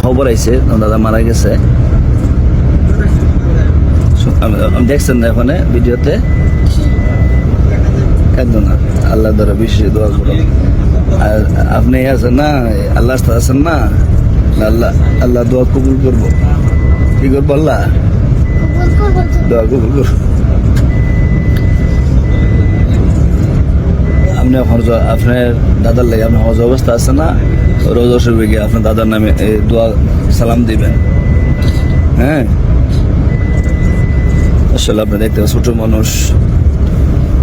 খবর আইছে দাদা মারা গেছে। দেখছেন না ওখানে ভিডিওতে? কেন না, আল্লাহ দ্বারা বেশি দোয়া করো। আর আপনি আছেন না, আল্লাহ আছেন না, আল্লাহ আল্লাহ দোয়া কবুল করবো। কি করবো? আল্লাহ দোয়া কবুল করবো। আপনি আপনার দাদার লাগে আপনার হজ অবস্থা আছে না, রোজা শরীফে গিয়ে আপনার দাদার নামে দোয়া সালাম দিবেন। হ্যাঁ, আসলে আপনি দেখতে ছোট মানুষ,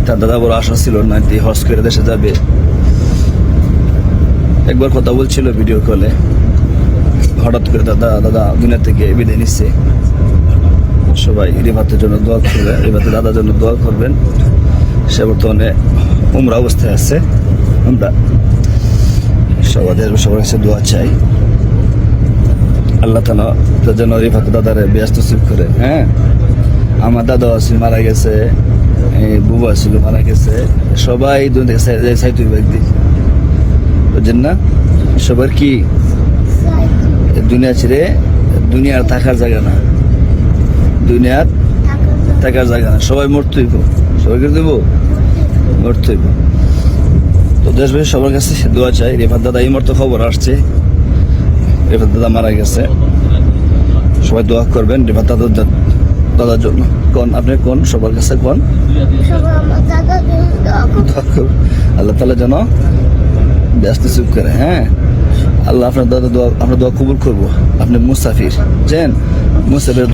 তার দাদা বড় আশা ছিল না হজ করে দেশে যাবে। একবার কথা বলছিল ভিডিও কলে, হঠাৎ করে দাদা দুনিয়া থেকে বিদায় নিচ্ছে। সবাই রিফাতের জন্য দোয়া করবেন, রিফাতের দাদার জন্য দোয়া করবেন। সে বর্তমানে উমরা অবস্থায় আছে। আমরা সবার কাছে দোয়া চাই, আল্লাহ তাআলা যেন রিফাতের দাদারে ব্যস্ত সুখ করে। হ্যাঁ, আমার দাদা আছিল মারা গেছে, বুবা ছিল মারা গেছে, সবাই দুনিয়া থেকে চাইতে একদিন, বুঝছেন না? সবার কি দুনিয়া ছেড়ে, দুনিয়ার থাকার জায়গা না, দুনিয়ার থাকার জায়গা না, সবাই মরতেইব, সবাইকে দেবো মরতেইব। তো দেশবাসী সবার কাছে দোয়া চাই। রেফাত দাদা এই মুহূর্তে খবর আসছে, রেফাত দাদা মারা গেছে। সবাই দোয়া করবেন রেফাত দাদার জন্য। কোন আপনি কোন সবার কাছে কোন আল্লাহ তাআলা যেন ব্যস্ত চুপ করে। হ্যাঁ, আল্লাহ আপনার দাদা দোয়া, আমরা দোয়া কবুল করবো। আপনি মুসাফির, বুঝছেন? মুসাফির